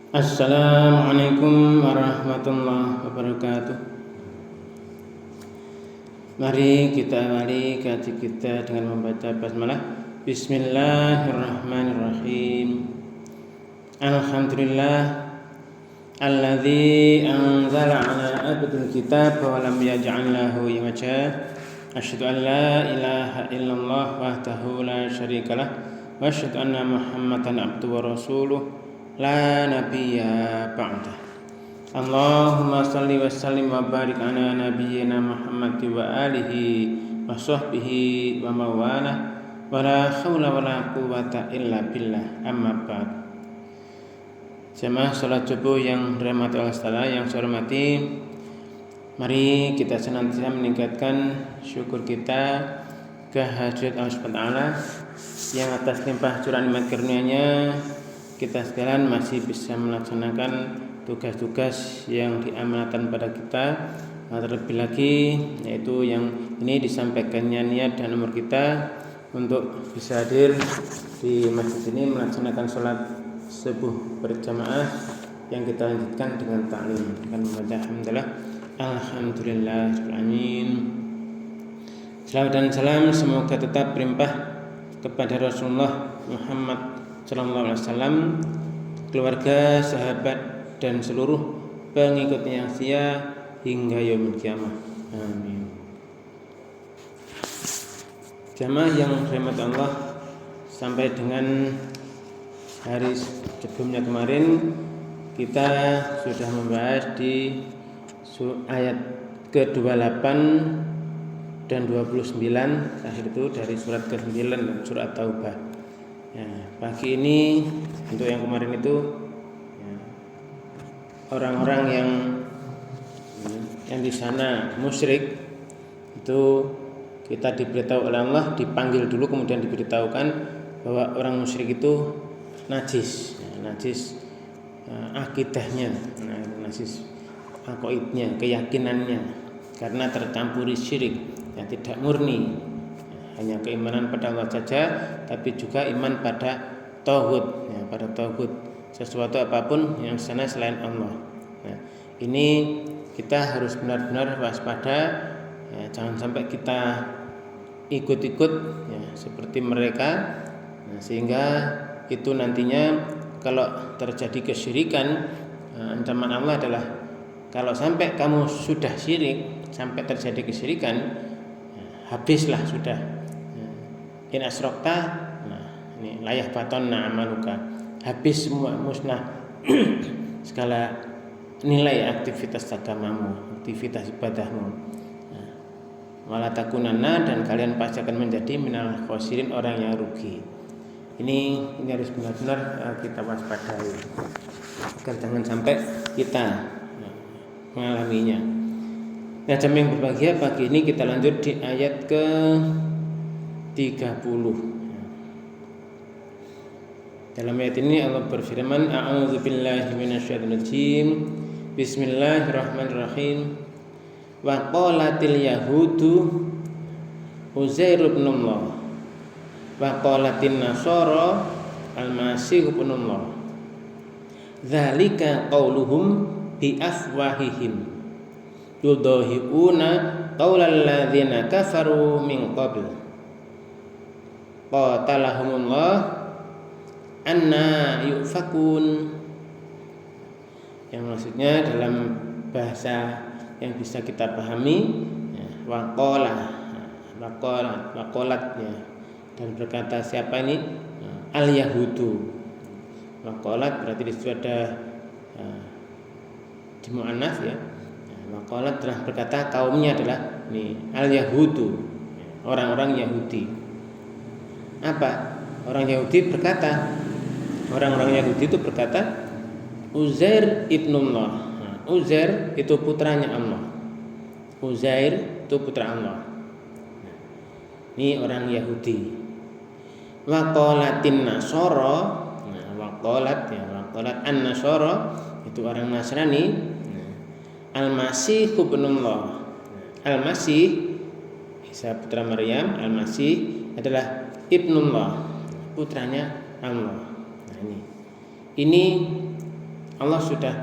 Assalamualaikum warahmatullahi wabarakatuh. Mari kita awali kaji kita dengan membaca basmalah. Bismillahirrahmanirrahim. Alhamdulillah alladzi anzala ala abdil kitab wa lam yaj'al lahu iwaja. Asyhadu an la ilaha illallah wahdahu la syarikalah wa asyhadu anna Muhammadan abduhu wa rasuluh la nabiyya ba'dah. Allahumma salli wa sallim wa barik ala nabiyyina Muhammad wa alihi wa sahbihi wa mawala wa la hawla wa la quwwata illa billah, amma ba'd. Jamaah salat subuh yang dirahmati Allah Ta'ala, yang saya hormati, mari kita senantiasa meningkatkan syukur kita kehadirat Allah Subhanahu wa taala yang atas limpah curahan nikmat karunia-Nya kita sekalian masih bisa melaksanakan tugas-tugas yang diamanatkan pada kita. Terlebih lagi yaitu yang ini disampaikannya niat dan nomor kita untuk bisa hadir di masjid ini melaksanakan sholat subuh berjamaah yang kita lanjutkan dengan ta'lim dengan membaca alhamdulillah. Amin. Salawat dan salam semoga tetap berlimpah kepada Rasulullah Muhammad sallallahu alaihi wasallam, keluarga, sahabat dan seluruh pengikutnya yang setia hingga yaumul kiamah. Amin. Jamaah yang dirahmati Allah, sampai dengan hari sebelumnya kemarin kita sudah membahas di ayat ke-28 dan 29 akhir itu dari surat ke-9 surat Taubah. Ya, pagi ini untuk yang kemarin itu ya, orang-orang yang di sana musyrik itu kita diberitahu oleh Allah, dipanggil dulu kemudian diberitahukan bahwa orang musyrik itu najis, najis akidahnya, najis aqaidnya, keyakinannya, karena tercampuri syirik yang tidak murni. Hanya keimanan pada Allah saja, tapi juga iman pada tauhid, ya, pada tauhid sesuatu apapun yang sana selain Allah. Nah, ini kita harus benar-benar waspada, ya, jangan sampai kita ikut-ikut ya, seperti mereka, nah, sehingga itu nantinya kalau terjadi kesyirikan, ancaman Allah adalah kalau sampai kamu sudah syirik, sampai terjadi kesyirikan, ya, habislah sudah. In asrokta, nah ini layah batonna amaluka, habis semua, musnah segala nilai aktivitas agamamu, aktivitas ibadahmu. Wala takunanna, dan kalian pasti akan menjadi minal khosirin, orang yang rugi. Ini harus benar-benar kita waspadai agar jangan sampai kita mengalaminya. Nah, jamaah yang berbahagia, pagi ini kita lanjut di ayat ke 30. Dalam ayat ini Allah berfirman, a'udzubillahi minasyaitonir rajim. Bismillahirrahmanirrahim. Wa qalatil yahudu Uzair ibn Allah wa qalatin nasara al-masih ibn Allah. Dzalika qauluhum bi afwahihim yudahiuna qaulal ladzina kafaru min qabl. Qatalahumullah anna yufakun. Yang maksudnya dalam bahasa yang bisa kita pahami, ya, waqalat ya, dan berkata siapa ini? Al-Yahudu. Waqalat berarti di situ ada di muannats ya. Waqalat telah berkata, kaumnya adalah ini Al-Yahudu, orang-orang Yahudi. Apa? Orang Yahudi berkata, orang-orang Yahudi itu berkata Uzair ibnullah. Nah, Uzair itu putranya Allah. Uzair itu putra Allah. Ini orang Yahudi. Waqalatin nasara. Nah, waqalat an-nasara itu orang Nasrani. Al-Masih ibnullah. Al-Masih Isa putra Maryam, Al-Masih adalah Ibnullah, putranya Allah. Nah, ini Allah sudah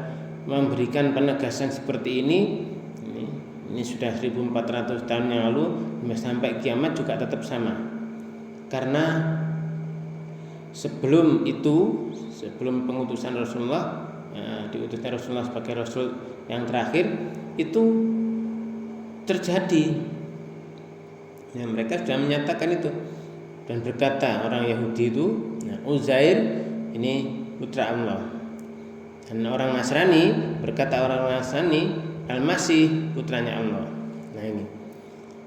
memberikan penegasan seperti ini sudah 1400 tahun yang lalu sampai kiamat juga tetap sama. Karena sebelum pengutusan Rasulullah, diutusnya Rasulullah sebagai Rasul yang terakhir itu terjadi. Mereka sudah menyatakan itu dan berkata orang Yahudi itu, Uzair ini putra Allah. Dan orang Nasrani berkata Al-Masih putranya Allah. Nah ini.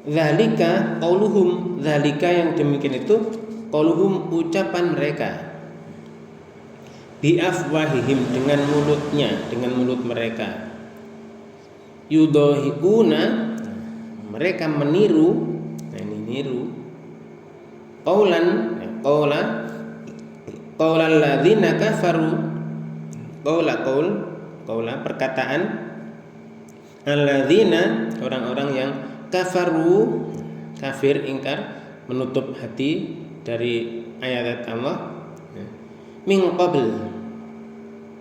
Dzalika qauluhum, dzalika yang demikian itu qauluhum ucapan mereka. Bi afwahihim dengan mulutnya, dengan mulut mereka. Yudhihuna mereka meniru. Nah ini niru. Qaulal ladzina kafaru. Qaula perkataan alladzina orang-orang yang kafaru, kafir, ingkar, menutup hati dari ayat Allah, min qabl,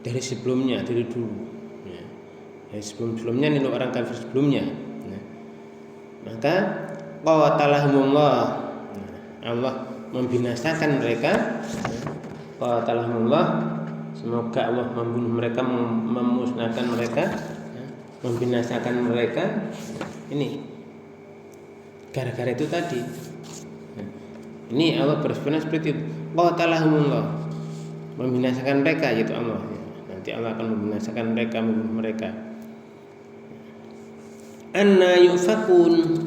dari sebelumnya, dari dulu, dari sebelumnya ini orang kafir sebelumnya. Maka qatalahumullah, Allah membinasakan mereka. Qatalahumullah, semoga Allah membunuh mereka, memusnahkan mereka, membinasakan mereka. Ini gara-gara itu tadi. Ini Allah berfirman seperti itu. Qatalahumullah, membinasakan mereka, yaitu Allah. Nanti Allah akan membinasakan mereka, membunuh mereka. Anna yufakun,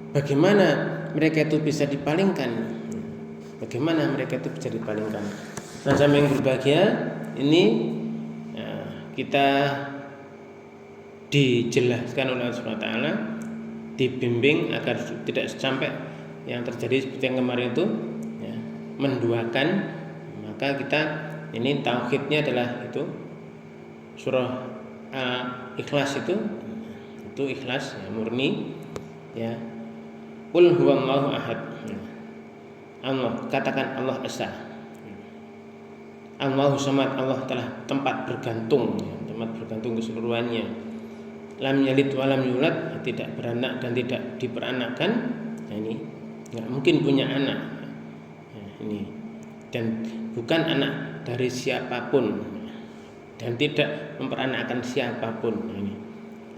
bagaimana mereka itu bisa dipalingkan? Bagaimana mereka itu bisa dipalingkan? Nah, sama yang berbahagia ini kita dijelaskan oleh Allah SWT, dibimbing agar tidak sampai yang terjadi seperti yang kemarin itu, menduakan. Maka kita ini tauhidnya adalah itu surah Ikhlas itu ikhlas, murni, Qul huwallahu ahad. Allah, katakan Allah esa. Allahu samad, Allah telah tempat bergantung keseluruhannya. Lam yalid wa lam yulad, tidak beranak dan tidak diperanakkan. Nah, ini nggak mungkin punya anak. Nah, ini dan bukan anak dari siapapun dan tidak memperanakkan siapapun. Nah, ini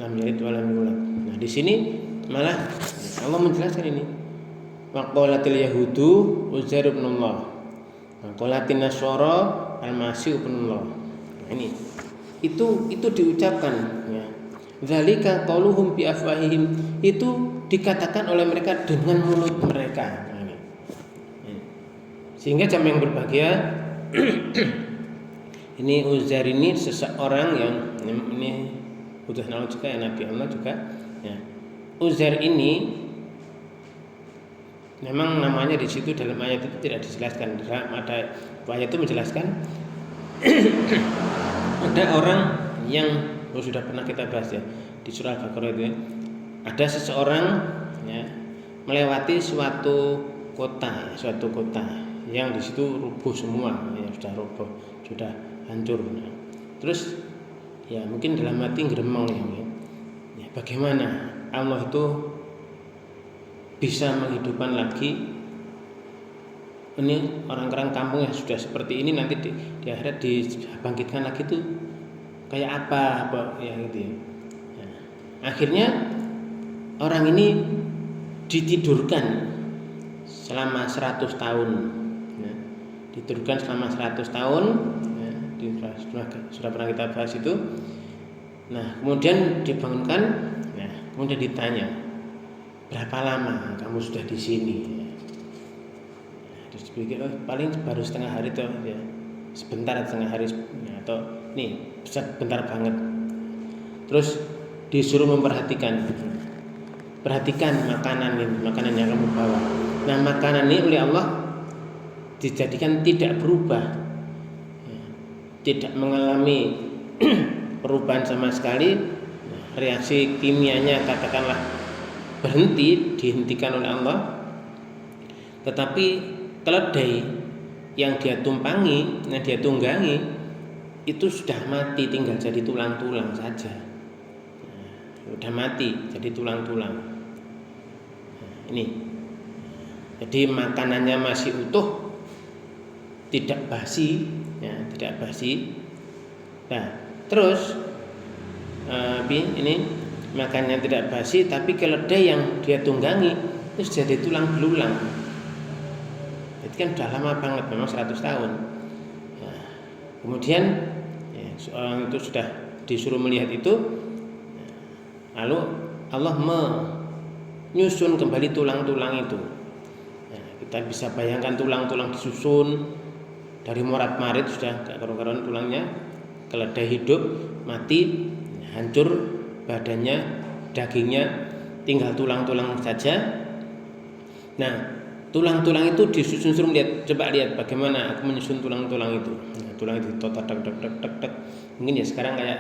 lam yalid wa lam yulad. Nah, di sini malah Allah menjelaskan ini. Wa qalatil yahudu Uzair ibn Allah. Wa qalatin nasara Al-Masih ibn Allah. Nah, ini itu diucapkan, Dzalika qauluhum bi afwahihim, itu dikatakan oleh mereka dengan mulut mereka. Nah, ini. Sehingga jamaah yang berbahagia ini Uzair ini seseorang yang ini utusan Allah juga, Nabi Allah juga. Uzair ini memang namanya di situ dalam ayat itu tidak dijelaskan. Ada ayat itu menjelaskan ada orang yang sudah pernah kita bahas di surah Al-Baqarah itu, ada seseorang melewati suatu kota yang di situ rubuh semua, sudah roboh, sudah hancur. Terus mungkin dalam hati gremeng bagaimana Allah itu bisa menghidupkan lagi ini orang-orang kampung yang sudah seperti ini, nanti di akhirat dibangkitkan lagi tuh kayak apa gitu ya. Akhirnya orang ini ditidurkan selama 100 tahun. Ditidurkan selama 100 tahun, sudah pernah kita bahas itu. Nah, kemudian dibangunkan, kemudian ditanya, berapa lama kamu sudah di sini? Terus dipikir, paling baru setengah hari tuh, sebentar setengah hari, atau nih sebentar banget. Terus disuruh memperhatikan, perhatikan makanan yang kamu bawa. Nah, makanan ini oleh Allah dijadikan tidak berubah, tidak mengalami perubahan sama sekali. Reaksi kimianya katakanlah dihentikan oleh Allah, tetapi keledai yang dia tumpangi, yang dia tunggangi itu sudah mati, tinggal jadi tulang-tulang saja. Sudah mati jadi tulang-tulang. Ini. Jadi makanannya masih utuh, tidak basi, ya, tidak basi. Nah, terus ini makannya tidak basi, tapi keledai yang dia tunggangi itu jadi tulang belulang. Itu kan sudah lama banget, memang 100 tahun. Nah, kemudian ya, seorang itu sudah disuruh melihat itu, lalu Allah menyusun kembali tulang-tulang itu. Nah, kita bisa bayangkan tulang-tulang disusun dari morat-marit, sudah gak karuan-karuan tulangnya. Keledai hidup, mati, hancur badannya, dagingnya, tinggal tulang-tulang saja. Nah, tulang-tulang itu disusun, suruh lihat, coba lihat bagaimana aku menyusun tulang-tulang itu. Nah, tulang itu totak tek. Mungkin ya sekarang kayak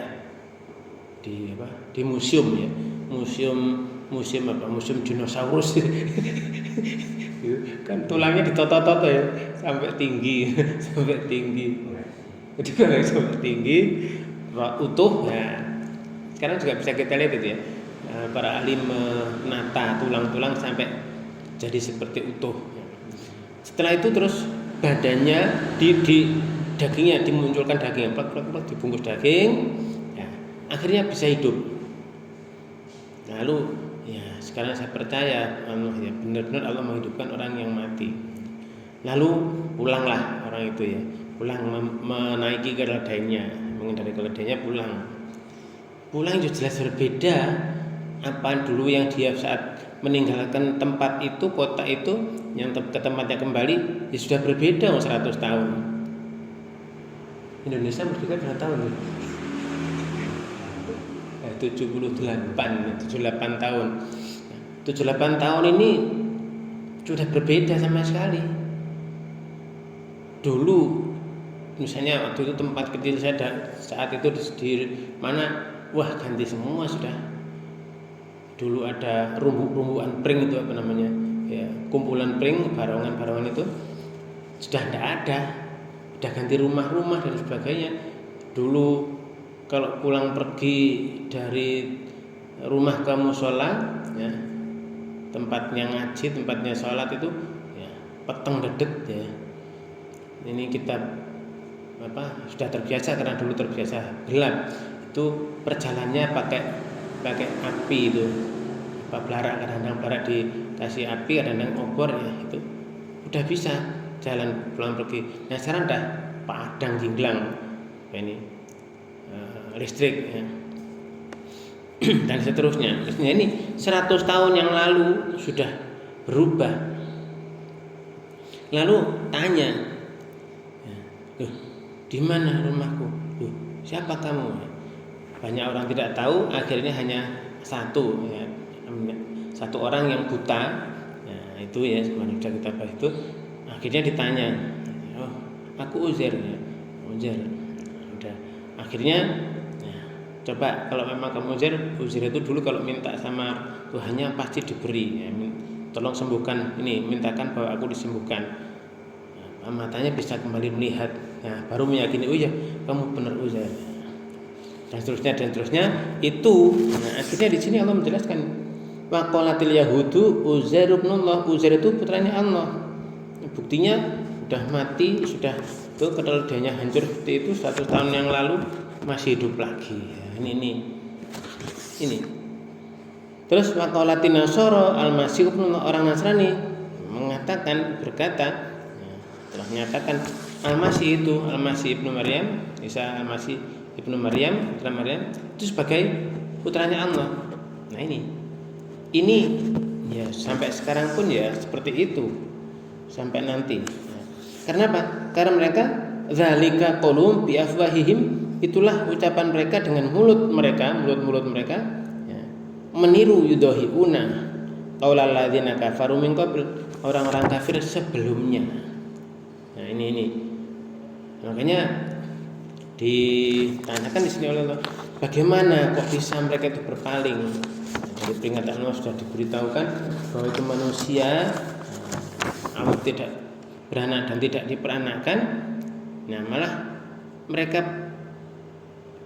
di museum ya, museum dinosaurus. Kan tulangnya ditoto-toto ya, sampai tinggi. Jadi kalau sampai tinggi, utuh ya. Sekarang juga bisa kita lihat itu ya, para ahli menata tulang-tulang sampai jadi seperti utuh. Setelah itu terus badannya di dagingnya dimunculkan daging, plak dibungkus daging, ya, akhirnya bisa hidup. Lalu ya sekarang saya percaya ya benar-benar Allah menghidupkan orang yang mati. Lalu pulanglah orang itu ya, pulang menaiki keledainya, mengendarai keledainya pulang itu jelas berbeda. Apa dulu yang dia saat meninggalkan tempat itu, kota itu, yang ke tempatnya kembali, ya sudah berbeda 100 tahun. Indonesia merdeka berapa tahun? 78 tahun. 78 tahun ini sudah berbeda sama sekali. Dulu misalnya waktu itu tempat kecil saya saat itu di mana, wah ganti semua sudah. Dulu ada rumbu-rumbuan pring itu apa namanya ya, kumpulan pring, barongan itu sudah tidak ada, sudah ganti rumah-rumah dan sebagainya. Dulu kalau pulang pergi dari rumah ke musola ya, tempatnya ngaji, tempatnya sholat itu ya, peteng dedet ya. Ini kita sudah terbiasa karena dulu terbiasa gelap. Itu perjalanannya pakai api itu, kadang-kadang blarak dikasih api, kadang-kadang obor ya, itu udah bisa jalan pulang pergi. Nah sekarang udah padang jinglang ini listrik ya. Dan seterusnya. Maksudnya ini 100 tahun yang lalu sudah berubah. Lalu tanya, loh, di mana rumahku? Loh, siapa kamu? Banyak orang tidak tahu, akhirnya hanya satu orang yang buta. Nah, itu ya, sudah kita bahas itu. Akhirnya ditanya, oh, aku Uzair ya. Uzair. Udah. Akhirnya coba kalau memang kamu Uzair itu dulu kalau minta sama Tuhannya pasti diberi ya, tolong sembuhkan ini, mintakan bahwa aku disembuhkan. Nah, matanya bisa kembali melihat. Nah, baru meyakini, oh ya kamu benar Uzair. Dan seterusnya itu. Nah, akhirnya di sini Allah menjelaskan waqalatil yahudu Uzair ibnullah, Uzair itu putranya Allah. Buktinya sudah mati, sudah itu keledainya hancur seperti itu 100 tahun yang lalu masih hidup lagi. Ini. Terus waqalatin nasara al-masih ibnullah, orang Nasrani berkata, telah menyatakan Al-Masih ibnu Maryam, Isa Al-Masih ibnu Maryam, putra Maryam itu sebagai putranya Allah. Nah ini ya sampai sekarang pun ya seperti itu sampai nanti. Karena apa? Karena mereka zalika qaulum bi afwahihim, itulah ucapan mereka dengan mulut mereka ya, meniru yudahiuna qaulal ladzina kafaru min qabl, orang-orang kafir sebelumnya. Nah ini makanya ditanyakan di sini oleh Allah, bagaimana kok bisa mereka itu berpaling? Jadi peringatan Allah sudah diberitahukan bahwa itu manusia Allah tidak beranak dan tidak diperanakkan. Nah malah mereka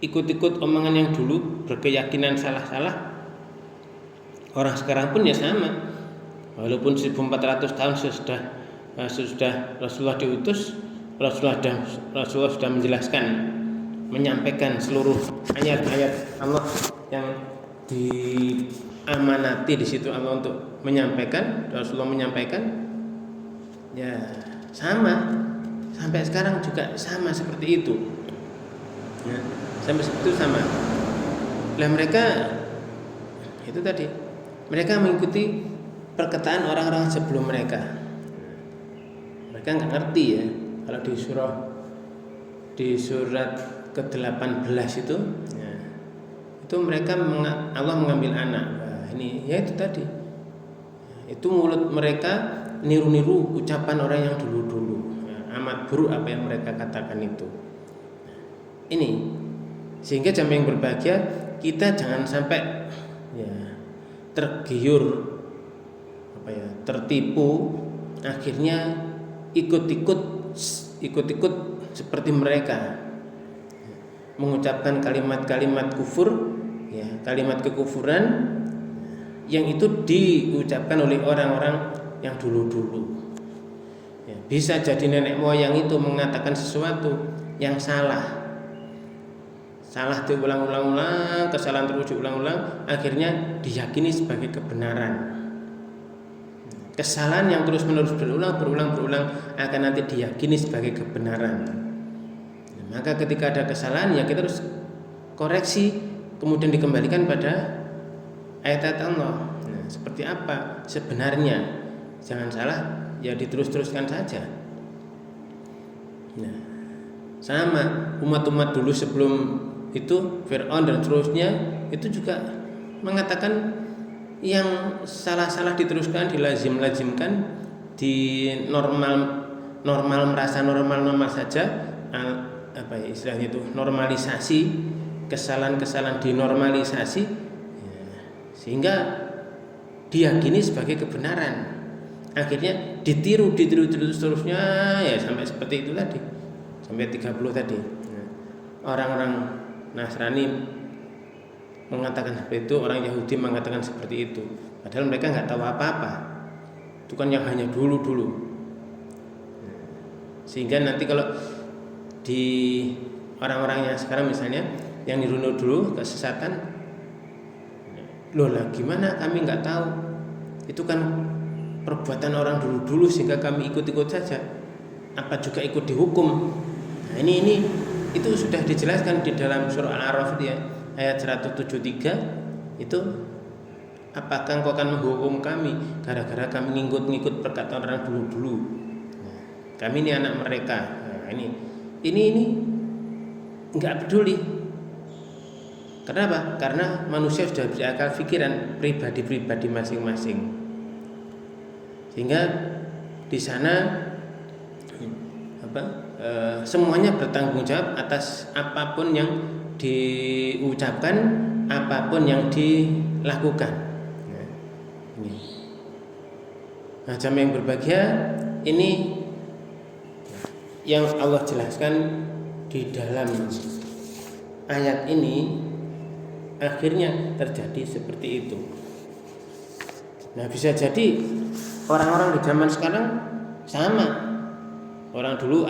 ikut-ikut omongan yang dulu, berkeyakinan salah-salah. Orang sekarang pun ya sama. Walaupun 1400 tahun sesudah Rasulullah diutus, Rasulullah sudah menjelaskan, menyampaikan seluruh ayat-ayat Allah yang diamanati di situ Allah untuk menyampaikan. Rasulullah menyampaikan, ya sama. Sampai sekarang juga sama seperti itu. Ya, sampai seperti itu sama. Lah mereka itu tadi, mereka mengikuti perkataan orang-orang sebelum mereka. Mereka nggak ngerti ya, kalau di surat ke-18 itu, ya, itu mereka Allah mengambil anak. Nah, ini ya itu tadi, itu mulut mereka niru-niru ucapan orang yang dulu-dulu. Ya, amat buruk apa yang mereka katakan itu. Ini sehingga jamaah yang berbahagia, kita jangan sampai ya tergiur, tertipu, akhirnya ikut-ikut seperti mereka, mengucapkan kalimat-kalimat kufur, ya, kalimat kekufuran yang itu diucapkan oleh orang-orang yang dulu-dulu. Ya, bisa jadi nenek moyang itu mengatakan sesuatu yang salah diulang-ulang, kesalahan terus diulang-ulang, akhirnya diyakini sebagai kebenaran. Kesalahan yang terus-menerus berulang akan nanti diyakini sebagai kebenaran. Maka ketika ada kesalahan, ya kita harus koreksi, kemudian dikembalikan pada ayat-ayat Allah. Nah, seperti apa sebenarnya? Jangan salah, ya diterus-teruskan saja. Nah, sama umat-umat dulu sebelum itu, Fir'aun dan seterusnya, itu juga mengatakan yang salah-salah diteruskan, dilazimkan, di normal merasa normal saja, istilahnya itu normalisasi, kesalahan-kesalahan dinormalisasi, ya, sehingga diyakini sebagai kebenaran. Akhirnya ditiru seterusnya, ya sampai seperti itu tadi, sampai 30 tadi. Orang-orang Nasrani mengatakan seperti itu, orang Yahudi mengatakan seperti itu, padahal mereka nggak tahu apa-apa. Itu kan yang hanya dulu. Sehingga nanti kalau di orang-orang yang sekarang misalnya yang dirunut dulu kesesatan, loh lah gimana kami nggak tahu, itu kan perbuatan orang dulu sehingga kami ikut-ikut saja, apa juga ikut dihukum. Nah ini itu sudah dijelaskan di dalam surah Al-A'raf dia ayat 173 itu, apakah engkau akan menghukum kami gara-gara kami ngikut perkataan orang dulu. Nah, kami ini anak mereka. Nah, ini enggak peduli. Kenapa? Karena manusia sudah berakal pikiran pribadi masing-masing. Sehingga di sana semuanya bertanggung jawab atas apapun yang diucapkan, apapun yang dilakukan. Nah, jamaah yang berbahagia, ini yang Allah jelaskan di dalam ayat ini, akhirnya terjadi seperti itu. Nah, bisa jadi orang-orang di zaman sekarang sama. Orang dulu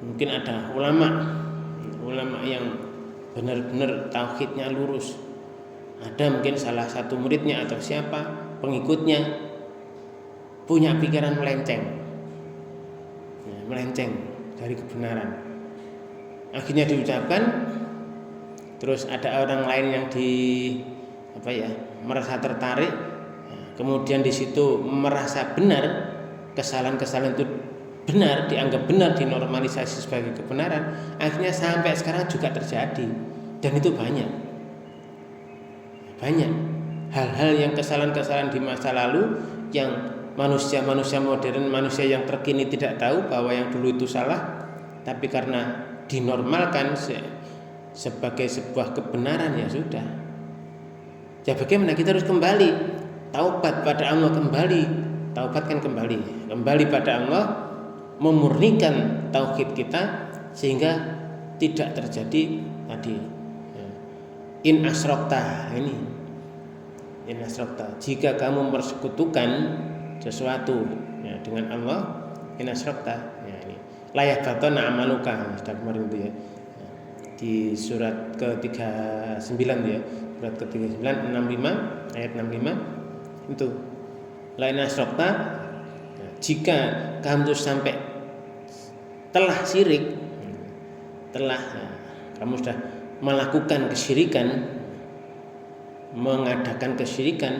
mungkin ada ulama yang benar-benar tauhidnya lurus. Ada mungkin salah satu muridnya atau siapa pengikutnya punya pikiran melenceng dari kebenaran. Akhirnya diucapkan, terus ada orang lain yang merasa tertarik, kemudian di situ merasa benar, kesalahan-kesalahan itu benar, dianggap benar, dinormalisasi sebagai kebenaran. Akhirnya sampai sekarang juga terjadi, dan itu banyak hal-hal yang kesalahan-kesalahan di masa lalu yang manusia modern, manusia yang terkini tidak tahu bahwa yang dulu itu salah, tapi karena dinormalkan sebagai sebuah kebenaran, ya sudah. Ya bagaimana, kita harus kembali taubat pada Allah, kembali pada Allah, memurnikan tauhid kita sehingga tidak terjadi tadi. In asrokta, ini in asrokta, jika kamu persekutukan sesuatu ya, dengan Allah, in asrokta ya, ini layak batona amaluka, sudah kemarin itu ya, di surat ke-39 ya, surat ke-39 65 ayat 65 itu lain asrokta, jika kamu sampai telah syirik, telah kamu sudah melakukan kesyirikan, mengadakan kesyirikan,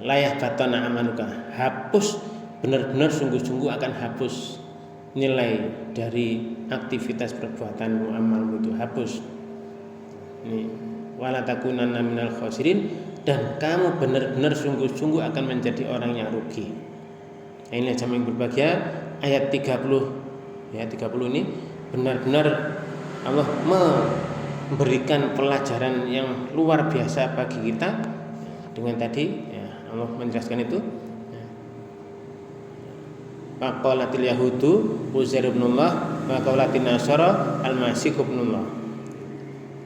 layak batana amaluka, hapus, benar-benar sungguh-sungguh akan hapus nilai dari aktivitas perbuatanmu, amalmu itu hapus. Ini wala takunanna minal khosirin, dan kamu benar-benar sungguh-sungguh akan menjadi orang yang rugi. Nah, ini jamaah yang berbahagia, ayat 30 ya, 30 ini benar-benar Allah memberikan pelajaran yang luar biasa bagi kita dengan tadi ya, Allah menjelaskan itu faqalatil yahudu Uzair ibnullah wa qalatin nasara al-masih ibnullah.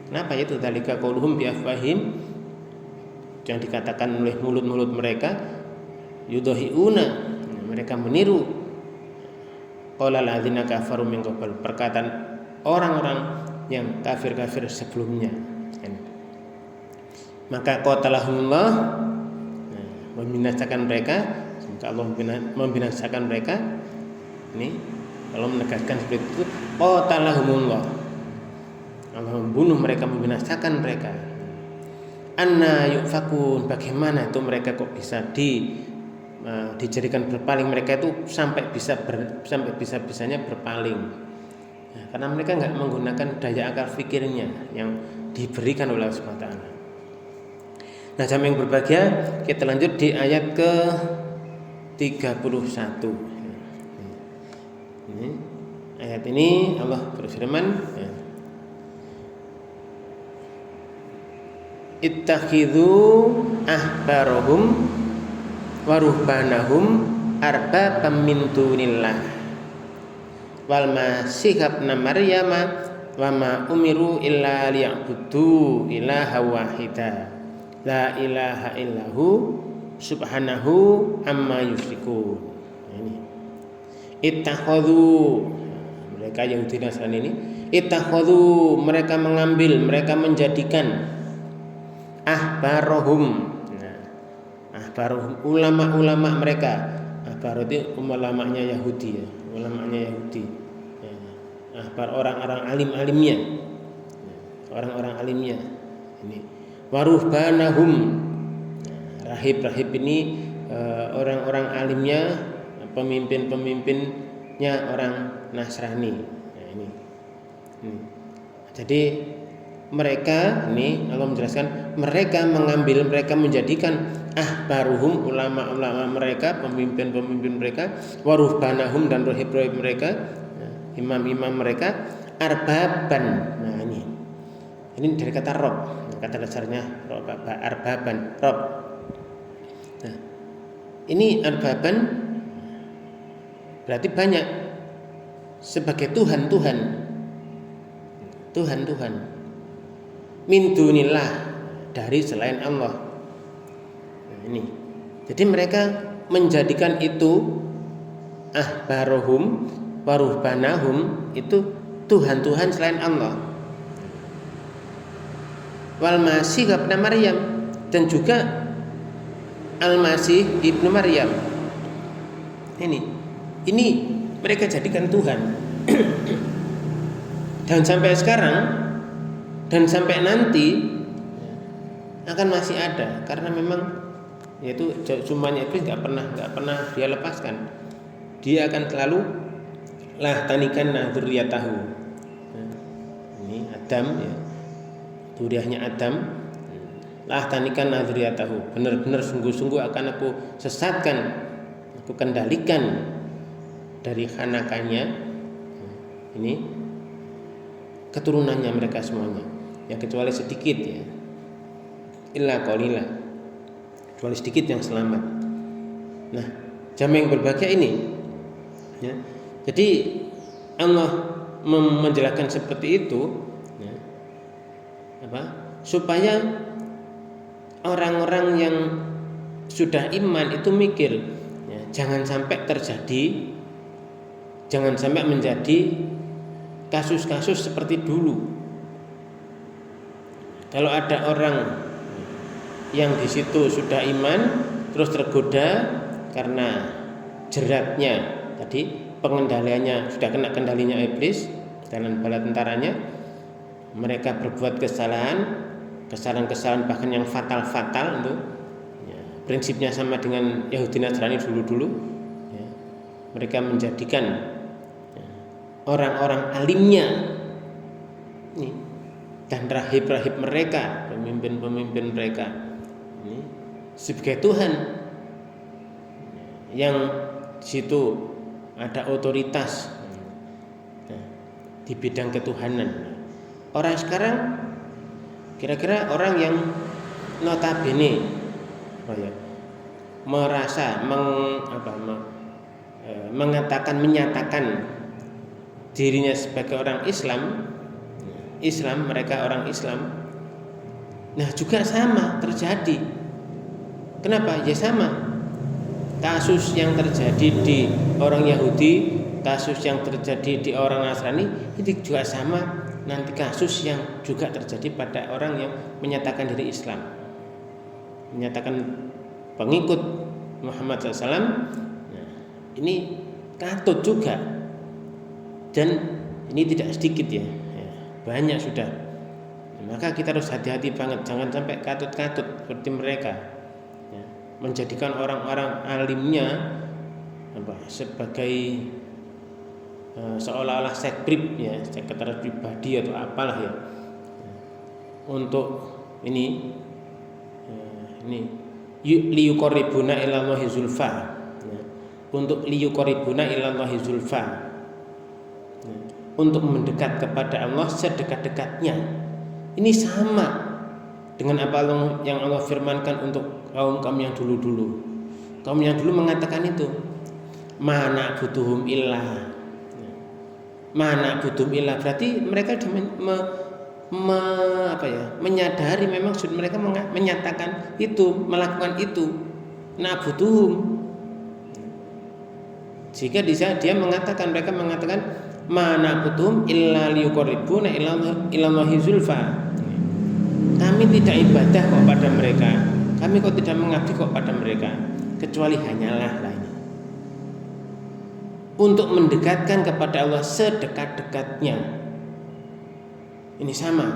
Kenapa itu? Dzalika qauluhum bi afwahim, yang dikatakan oleh mulut-mulut mereka, yudhiuna, mereka meniru qala alladzina kafaru min qabl, perkataan orang-orang yang kafir-kafir sebelumnya. Maka qatalahumullah, membinasakan mereka, semoga Allah membinasakan mereka. Ini kalau menegaskan seperti itu, qatalahumullah, Allah membunuh mereka, membinasakan mereka. Anna yufakun, bagaimana itu mereka kok bisa dijadikan berpaling, mereka itu sampai bisa-bisanya berpaling. Ya, karena mereka nggak menggunakan daya akal fikirnya yang diberikan oleh Allah SWT. Nah, jamaah yang berbahagia, kita lanjut di ayat ke 31. Ini ayat ini Allah berfirman, ya, ittakhidhu ahbarahum wa ruhbanahum arbabam min dunillah wal masih ibn Maryam wa ma umiru illa liya'budu ilaha wahida la ilaha illahu subhanahu amma yusyrikun. Ini ittakhadhu, mereka Yahudi Nasrani ini ittakhadhu, mereka mengambil, mereka menjadikan ahbarahum, ahbarahum, ulama-ulama mereka. Ahbar itu ulamanya Yahudi ya, ulamanya Yahudi ya. Ahbar orang-orang alim-alimnya, orang-orang alimnya. Ini waruhbanahum, rahib-rahib ini orang-orang alimnya, pemimpin-pemimpinnya orang Nasrani. Nah, ini. Jadi mereka, ini Allah menjelaskan, mereka mengambil, mereka menjadikan ahbaruhum, ulama-ulama mereka, pemimpin-pemimpin mereka, waruhbanahum, dan rahib-rahib mereka, imam-imam mereka, arbaban. Nah, ini dari kata rob, kata dasarnya rob, arbaban, rob. Nah, ini arbaban berarti banyak, sebagai Tuhan-Tuhan, Tuhan-Tuhan min dunillah, dari selain Allah. Nah, ini. Jadi mereka menjadikan itu ahbarohum waruhbanahum itu Tuhan-Tuhan selain Allah. Wal masih ibn Maryam, dan juga Al-Masih ibnu Maryam. Ini mereka jadikan Tuhan. Dan sampai sekarang dan sampai nanti akan masih ada, karena memang yaitu sumpahnya iblis nggak pernah dia lepaskan. Dia akan selalu tanikan dzurriyyatahu. Ini Adam ya, dzurriyyahnya Adam, tanikan dzurriyyatahu, benar-benar sungguh-sungguh akan aku sesatkan, aku kendalikan dari hanakannya, ini keturunannya mereka semuanya, ya kecuali sedikit ya, illa qalila, kecuali sedikit yang selamat. Nah, jamaah yang berbahagia ini ya, jadi Allah menjelaskan seperti itu, ya, supaya orang-orang yang sudah iman itu mikir, ya, jangan sampai menjadi kasus-kasus seperti dulu. Kalau ada orang yang di situ sudah iman terus tergoda karena jeratnya tadi, pengendaliannya sudah kena kendalinya iblis dan bala tentaranya, mereka berbuat kesalahan bahkan yang fatal itu, ya, prinsipnya sama dengan Yahudi Nasrani dulu, ya. Mereka menjadikan, ya, orang-orang alimnya ini, dan rahib-rahib mereka, pemimpin-pemimpin mereka ini, sebagai Tuhan, yang di situ ada otoritas, nah, di bidang ketuhanan. Orang sekarang kira-kira orang yang notabene merasa menyatakan dirinya sebagai orang Islam, mereka orang Islam. Nah, juga sama terjadi. Kenapa? Ya sama. Kasus yang terjadi di orang Yahudi, kasus yang terjadi di orang Nasrani, itu juga sama. Nanti kasus yang juga terjadi pada orang yang menyatakan diri Islam, menyatakan pengikut Muhammad SAW. Nah, ini katut juga, dan ini tidak sedikit, ya, banyak sudah. Maka kita harus hati-hati banget, jangan sampai katut-katut seperti mereka, ya, menjadikan orang-orang alimnya sebagai seolah-olah sekbrib, ya, sekretaris pribadi atau apalah, ya, untuk ini liyuqarribuna ilallahi zulfa, ya, untuk liyuqarribuna ilallahi zulfa, ya, untuk mendekat kepada Allah sedekat-dekatnya. Ini sama dengan apa yang Allah firmankan untuk kaum yang dulu. Kaum yang dulu mengatakan itu, mana butuhum illah. Mana butuhum illah, berarti mereka sudah menyadari, memang mereka menyatakan itu, melakukan itu. Nah butuhum, jika dia mengatakan, mereka mengatakan mana butuhum illa liyuqarribuna ilallahi zulfa. Kami tidak ibadah kok pada mereka, kami kok tidak mengabdi kok pada mereka, kecuali hanyalah lain untuk mendekatkan kepada Allah sedekat-dekatnya. Ini sama.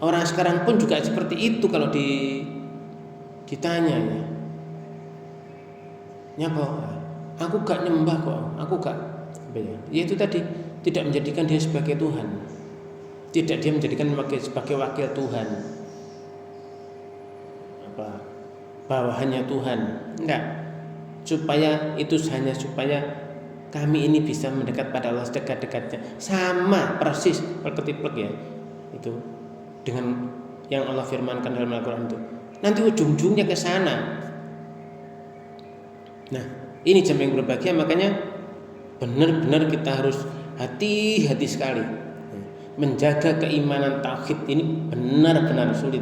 Orang sekarang pun juga seperti itu kalau ditanya, ya. Nyapa? Aku gak nyembah kok, aku gak. Ya itu tadi, tidak menjadikan dia sebagai Tuhan. Tidak dia menjadikan sebagai wakil Tuhan. Bawahannya Tuhan. Enggak. Supaya kami ini bisa mendekat pada Allah sedekat-dekatnya. Sama persis perketiplek, ya, itu dengan yang Allah firmankan dalam Al-Quran itu. Nanti ujung-ujungnya ke sana. Nah, ini jam yang berbahagia, makanya benar-benar kita harus hati-hati sekali menjaga keimanan tauhid ini. Benar-benar sulit,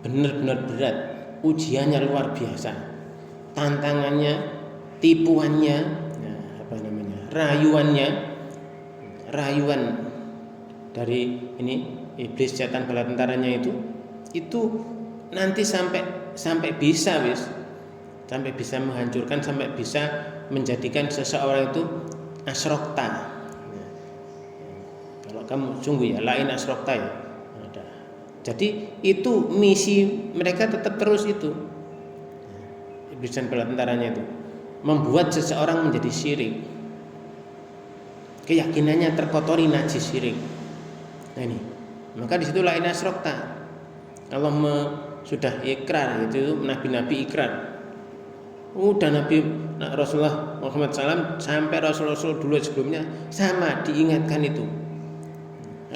benar-benar berat, ujiannya luar biasa, tantangannya, tipuannya, rayuan dari ini iblis, setan, bala tentaranya itu nanti sampai bisa menghancurkan, sampai bisa menjadikan seseorang itu asrokta. Kalau kamu sungguh, ya, lain asrokta, ya. Jadi itu misi mereka tetap terus itu. Iblis dan bala tentaranya itu membuat seseorang menjadi syirik, keyakinannya terkotori najis syirik. Nah ini, maka di situ lain asrokta. Allah sudah ikrar, itu nabi-nabi ikrar. Udah Nabi Rasulullah Muhammad SAW sampai Rasul-Rasul dulu sebelumnya sama diingatkan itu.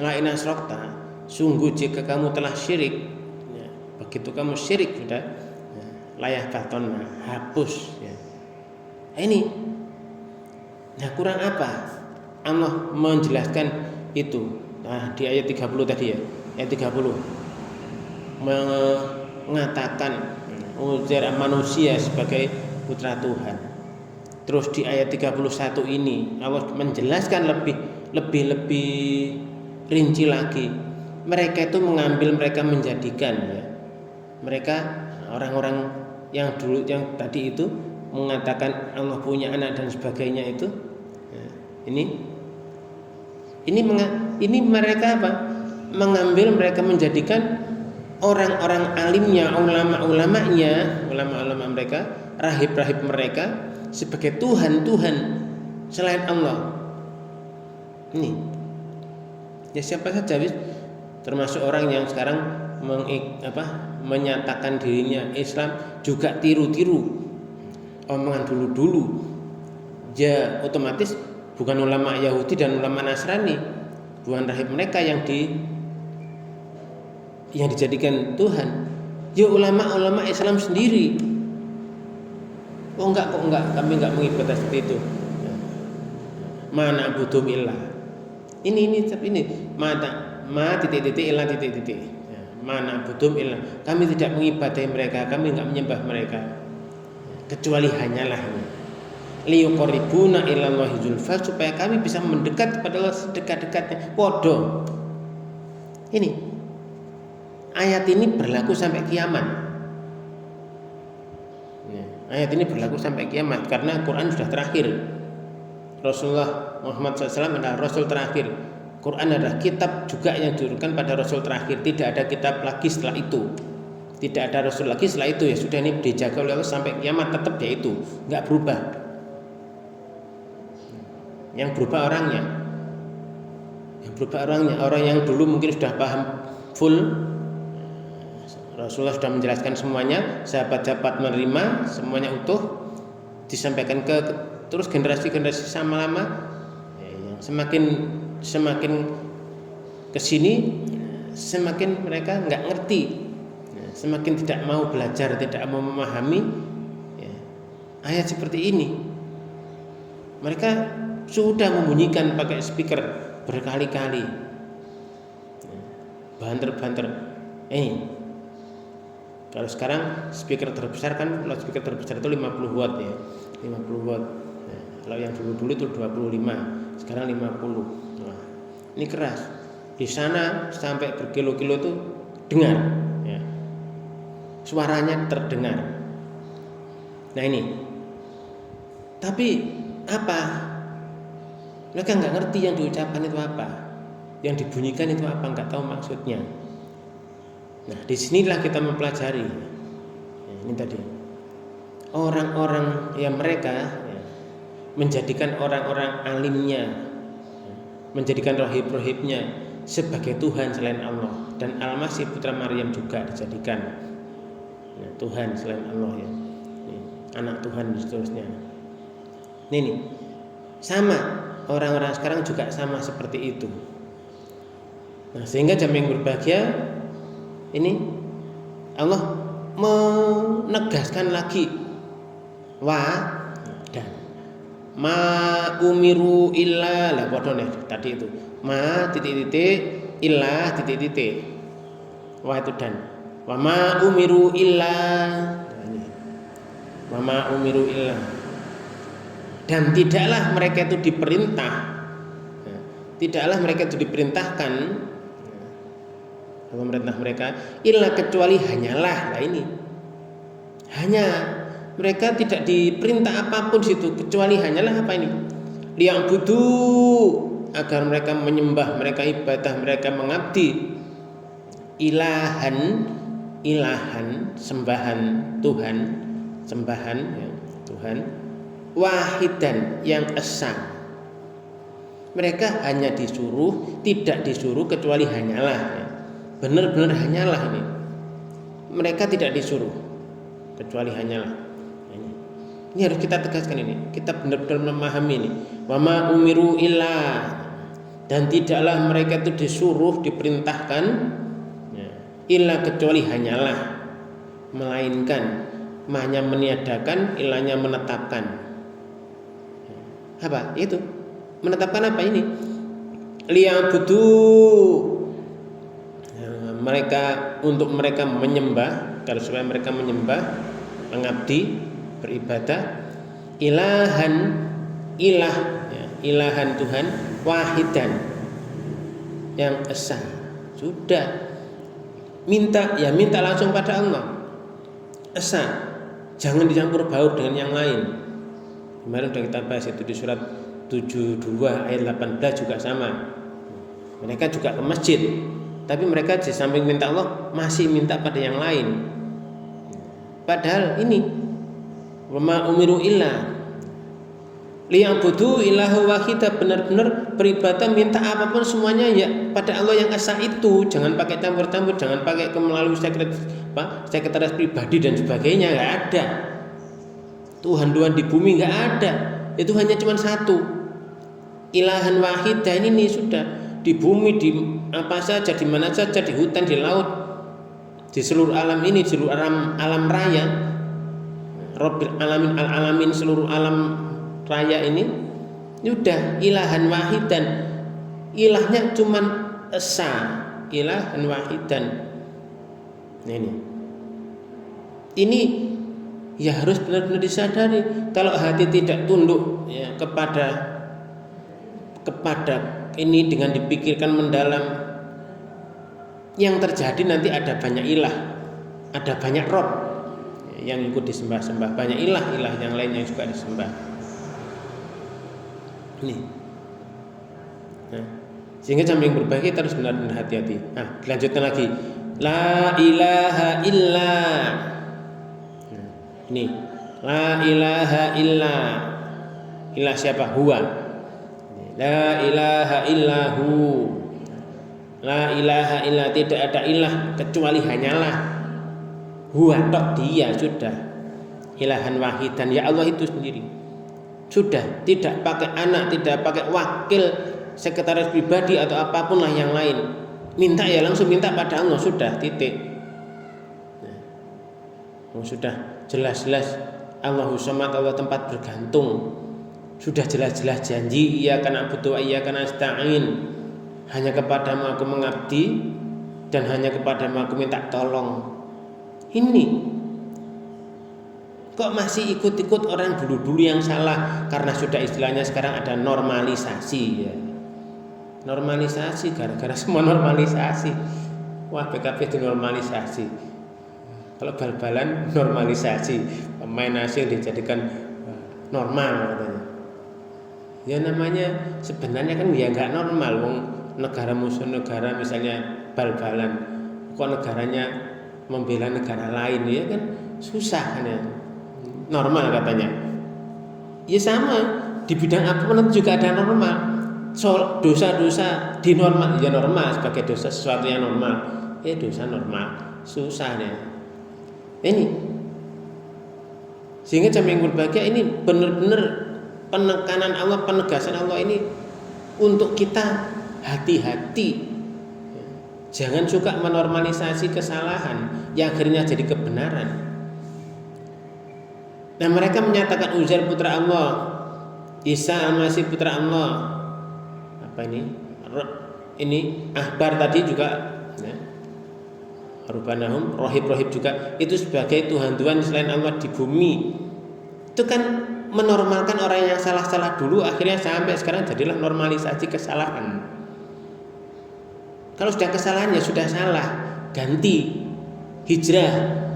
Lain asrokta, sungguh jika kamu telah syirik, ya, begitu kamu syirik sudah, ya, layah baton, hapus, ya. Ini, nah kurang apa? Allah menjelaskan itu. Nah, di ayat 30 tadi ya. Ayat 30 mengatakan ujar manusia sebagai putra Tuhan. Terus di ayat 31 ini Allah menjelaskan lebih rinci lagi. Mereka itu mengambil, mereka menjadikan ya. Mereka orang-orang yang dulu yang tadi itu mengatakan Allah punya anak dan sebagainya itu. Nah, ini mereka apa? Mengambil, mereka menjadikan orang-orang alimnya, ulama-ulama mereka, rahib-rahib mereka sebagai Tuhan selain Allah. Ini ya siapa saja termasuk orang yang sekarang menyatakan dirinya Islam juga tiru-tiru omongan dulu ya, otomatis bukan ulama Yahudi dan ulama Nasrani, bukan rahib mereka yang dijadikan Tuhan, ya ulama Islam sendiri. Oh enggak, kami enggak mengibadah seperti itu. Mana budum illah. Ini titik ilah titik. Mana budum illah. Kami tidak mengibadahi mereka, kami enggak menyembah mereka. Kecuali hanyalah ini. Liyuqarribuna ilallahi zulfa, supaya kami bisa mendekat kepada Allah sedekat-dekatnya. Podo. Ini ayat ini berlaku sampai kiamat. Ayat ini berlaku sampai kiamat karena Quran sudah terakhir. Rasulullah Muhammad SAW adalah Rasul terakhir. Quran adalah kitab juga yang diturunkan pada Rasul terakhir. Tidak ada kitab lagi setelah itu. Tidak ada Rasul lagi setelah itu, ya sudah, ini dijaga oleh Allah sampai kiamat, tetap ya itu, nggak berubah. Yang berubah orangnya. Orang yang dulu mungkin sudah paham full. Rasulullah sudah menjelaskan semuanya, sahabat-sahabat menerima semuanya utuh, disampaikan terus generasi sama lama, semakin kesini semakin mereka nggak ngerti, semakin tidak mau belajar, tidak mau memahami ayat seperti ini. Mereka sudah membunyikan pakai speaker berkali-kali, banter-banter. Kalau sekarang speaker terbesar kan, speaker terbesar itu 50 watt ya, 50 watt. Nah, kalau yang dulu itu 25, sekarang 50. Nah, ini keras. Di sana sampai berkilo-kilo itu dengar, ya. Suaranya terdengar. Nah ini. Tapi apa? Mereka nggak ngerti yang diucapkan itu apa, yang dibunyikan itu apa, nggak tahu maksudnya. Nah, disinilah kita mempelajari. Ini tadi orang-orang yang mereka menjadikan orang-orang alimnya, menjadikan rohib-rohibnya sebagai Tuhan selain Allah, dan Al-Masih putra Maryam juga dijadikan Tuhan selain Allah, ya, anak Tuhan dan seterusnya. Ini sama, orang-orang sekarang juga sama seperti itu. Nah, sehingga jamaah yang berbahagia ini Allah menegaskan lagi dan ma umiru illa lah padone tadi itu ma titik-titik illa titik-titik itu dan wa ma umiru illa dan tidaklah mereka itu diperintahkan pemerintah mereka illa kecuali hanyalah. Nah ini hanya, mereka tidak diperintah apapun situ kecuali hanyalah apa ini, liya'budu, agar mereka menyembah, mereka ibadah, mereka mengabdi, ilahan sembahan Tuhan, Tuhan wahidan yang esa. Mereka hanya disuruh, tidak disuruh kecuali hanyalah, ya. Benar-benar hanyalah ini. Mereka tidak disuruh kecuali hanyalah. Ini harus kita tegaskan ini. Kita benar-benar memahami ini. Wa ma umiru illa, dan tidaklah mereka itu disuruh, diperintahkan illa kecuali hanyalah, melainkan hanya meniadakan, ilahnya menetapkan. Apa? Itu menetapkan apa ini? Liya'budu, mereka, untuk mereka menyembah, kalau supaya mereka menyembah, mengabdi, beribadah, ilahan, ilah, ya, ilahan Tuhan, wahidan, yang esa. Sudah, minta langsung pada Allah, esa, jangan dicampur baur dengan yang lain. Kemarin sudah kita bahas itu di surat 72 ayat 18 juga sama. Mereka juga ke masjid, tapi mereka di samping minta Allah masih minta pada yang lain. Padahal ini wama umiru illa liya'budu ilahu wahida, benar-benar beribadah, minta apapun semuanya ya pada Allah yang esa itu. Jangan pakai campur-campur, jangan pakai melalui sekretaris pribadi dan sebagainya, nggak ada. Tuhan-Tuhan di bumi nggak ada, itu hanya cuma satu, ilahan wahidah. Ini sudah di bumi, di apa saja, di mana saja, di hutan, di laut, di seluruh alam ini, seluruh alam raya, Rabbil alamin, al-alamin, seluruh alam raya ini sudah ilahan wahidan, ilahnya cuman esa, ilahan wahidan. Ini ya harus benar-benar disadari. Kalau hati tidak tunduk ya kepada ini dengan dipikirkan mendalam, yang terjadi nanti ada banyak ilah, ada banyak rob yang ikut disembah-sembah, banyak ilah-ilah yang lain yang juga disembah. Ini. Nah, sehingga samping berbagi kita harus benar-benar hati-hati. Nah, dilanjutkan lagi. La ilaha illa. Nah, ini. La ilaha illa. Ilah siapa? Huwa. La ilaha illahu. La ilaha illa, tidak ada ilah kecuali hanyalah huwa, tok dia, sudah. Ilahan wahidan, ya Allah itu sendiri. Sudah, tidak pakai anak, tidak pakai wakil, sekretaris pribadi atau apapun lah yang lain. Minta ya langsung minta pada Allah, sudah, titik. Nah, sudah jelas-jelas Allahu Samad, Allah tempat bergantung. Sudah jelas-jelas janji, iyyaka na'budu wa iyyaka nasta'in. Hanya kepadamu aku mengabdi dan hanya kepadamu aku minta tolong. Ini kok masih ikut-ikut orang dulu-dulu yang salah, karena sudah istilahnya sekarang ada normalisasi ya. Normalisasi, gara-gara semua normalisasi. Wah, PKP dinormalisasi. Kalau bal-balan normalisasi, pemain asing dijadikan normal katanya. Ya namanya sebenarnya kan ya nggak normal. Wong negara musuh negara misalnya bal-balan, kok negaranya membela negara lain, ya kan susah kan ya. Normal katanya. Ya sama di bidang apapun juga ada normal. Soal dosa-dosa di normal, ya normal sebagai dosa sesuatu yang normal. Dosa normal, susah ya. Ini sehingga jam yang berbahagia ini benar-benar penekanan Allah, penegasan Allah ini untuk kita hati-hati. Jangan suka menormalisasi kesalahan yang akhirnya jadi kebenaran. Nah, mereka menyatakan Uzair putra Allah, Isa al-Masih putra Allah. Apa ini? Ini ahbar tadi juga ya. Rubanahum, rohib-rohib juga itu sebagai Tuhan-Tuhan selain Allah di bumi. Itu kan menormalkan orang yang salah-salah dulu, akhirnya sampai sekarang jadilah normalisasi kesalahan. Kalau sudah kesalahan ya sudah salah, ganti, hijrah,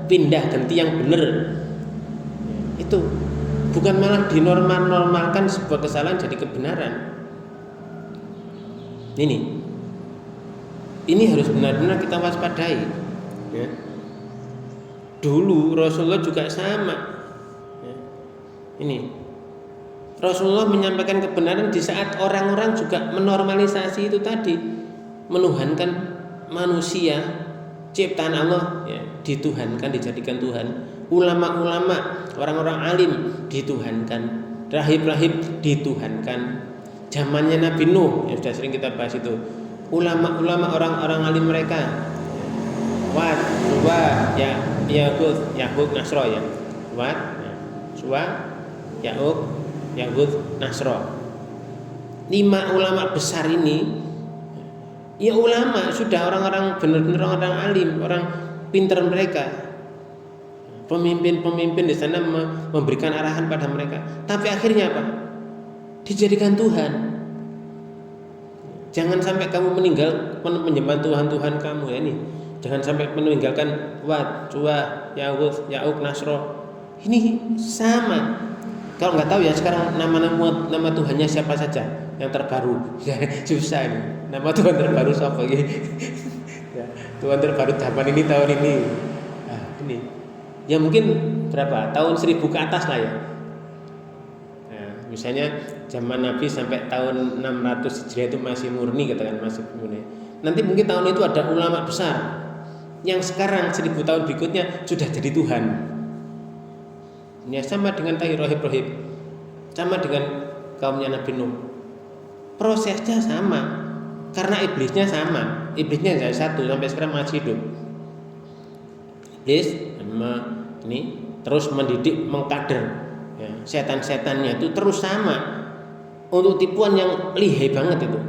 pindah, ganti yang benar. Itu bukan malah dinormalkan sebuah kesalahan jadi kebenaran. Ini harus benar-benar kita waspadai ya. Dulu Rasulullah juga sama. Ini Rasulullah menyampaikan kebenaran di saat orang-orang juga menormalisasi itu tadi, menuhankan manusia ciptaan Allah ya, dituhankan, dijadikan Tuhan. Ulama-ulama, orang-orang alim dituhankan, rahib-rahib dituhankan. Zamannya Nabi Nuh yang sudah sering kita bahas itu, ulama-ulama, orang-orang alim mereka Wat, Suwa, Yahud, Nasro ya. Wat, Suwa, Yahud, Nasro. 5 ulama besar ini, ya ulama sudah orang-orang benar-benar orang alim, orang pinter mereka, pemimpin-pemimpin di sana memberikan arahan pada mereka. Tapi akhirnya apa? Dijadikan Tuhan. Jangan sampai kamu meninggal menyembah Tuhan kamu ya ini. Jangan sampai meninggalkan Wat, Suwa, Ya'uq, Nasro. Ini sama. Kalau nggak tahu ya sekarang nama Tuhannya siapa saja yang terbaru. Susah ini. Nama Tuhan terbaru siapa gitu. Ya, Tuhan terbaru zaman ini tahun ini. Nah, ini. Ya mungkin berapa? Tahun 1000 ke atas lah ya. Nah, misalnya zaman Nabi sampai tahun 600 Hijriah itu masih murni katakan masih murni. Nanti mungkin tahun itu ada ulama besar yang sekarang 1000 tahun berikutnya sudah jadi Tuhan. Ini sama dengan Ibrahim, sama dengan kaumnya Nabi Nuh. Prosesnya sama, karena iblisnya sama. Iblisnya jadi satu sampai sekarang masih hidup. Iblis ini terus mendidik, mengkader ya, setan-setannya itu terus sama untuk tipuan yang lihai banget itu.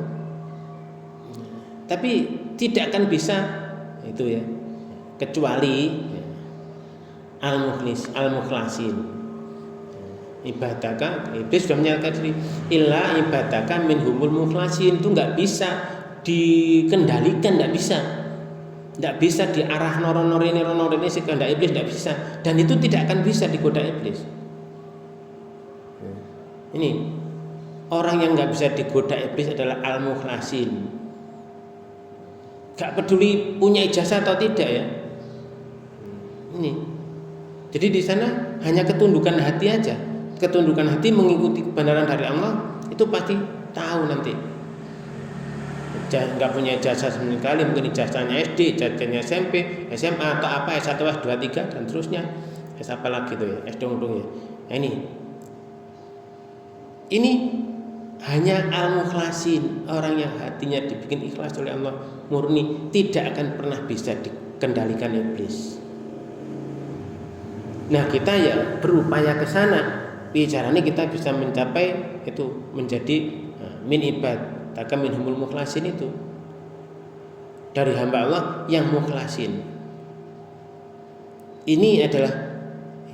Tapi tidak akan bisa itu ya, kecuali al-mukhlasin. Ibadaka, iblis sudah menyatakan diri illa ibadaka minhumul mukhlasin, itu nggak bisa dikendalikan, nggak bisa diarah noron-norin sekehendak iblis, nggak bisa, dan itu tidak akan bisa digoda iblis. Ini orang yang nggak bisa digoda iblis adalah al-mukhlasin. Gak peduli punya ijazah atau tidak ya. Ini. Jadi di sana hanya ketundukan hati aja. Ketundukan hati mengikuti kebenaran dari Allah, itu pasti tahu nanti. Nggak punya ijazah sama sekali, mungkin ijazahnya SD, ijazahnya SMP, SMA atau apa, S1, S2, S3 dan terusnya. S apa lagi tuh ya, S dong ya. Nah, ini hanya al-mukhlasin, orang yang hatinya dibikin ikhlas oleh Allah, murni, tidak akan pernah bisa dikendalikan iblis. Nah, kita ya berupaya ke sana. Bicaranya kita bisa mencapai itu menjadi min ibad, taka minhumul mukhlasin, itu dari hamba Allah yang mukhlasin. Ini adalah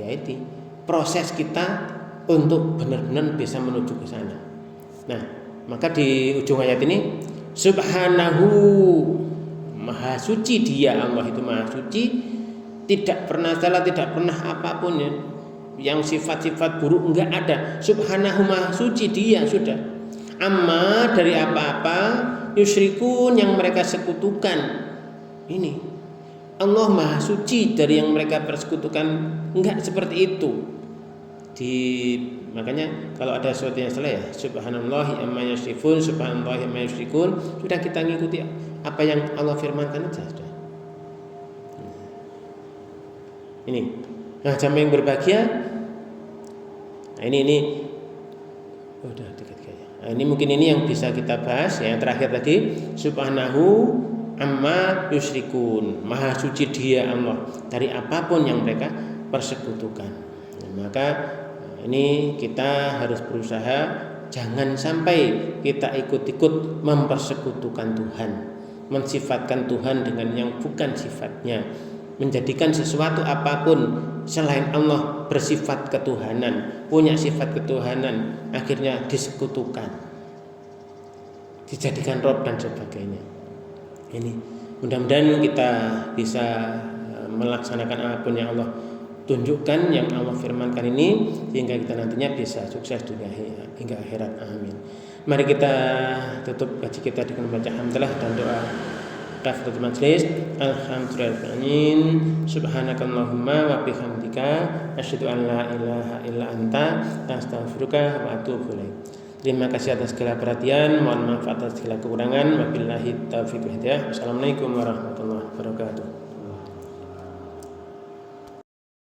ya itu proses kita untuk benar-benar bisa menuju ke sana. Nah, maka di ujung ayat ini subhanahu, maha suci dia, Allah itu maha suci, tidak pernah salah, tidak pernah apapun ya, yang sifat-sifat buruk enggak ada. Subhanahu, maha suci dia sudah. Amma, dari apa-apa yusyrikun, yang mereka sekutukan. Ini Allah maha suci dari yang mereka persekutukan, enggak seperti itu. Makanya kalau ada sesuatu yang salah ya subhanallahi amma yusyrikun, subhanallahi amma yusyrikun, sudah kita ngikuti apa yang Allah firmankan aja sudah. Ini. Nah, jamaah yang berbahagia. Nah, ini udah dekat kayaknya. Nah, ini mungkin ini yang bisa kita bahas ya. Yang terakhir tadi subhanahu amma yusyrikun, maha suci dia Allah dari apapun yang mereka persekutukan. Nah, maka ini kita harus berusaha jangan sampai kita ikut-ikut mempersekutukan Tuhan, mensifatkan Tuhan dengan yang bukan sifatnya, menjadikan sesuatu apapun selain Allah bersifat ketuhanan, punya sifat ketuhanan, akhirnya disekutukan, dijadikan Rob dan sebagainya. Ini mudah-mudahan kita bisa melaksanakan apapun yang Allah tunjukkan, yang Allah firmankan ini, sehingga kita nantinya bisa sukses dunia hingga akhirat. Amin. Mari kita tutup kaji kita dengan membaca hamdalah dan doa kafaratul majelis. Alhamdulillahirabbil subhanakallahumma wa bihamdika asyhadu an la ilaha illa anta astaghfiruka wa atubu ilaik. Terima kasih atas segala perhatian, mohon maaf atas segala kekurangan. Wabillahi taufiq wal hidayah. Wassalamualaikum warahmatullahi wabarakatuh.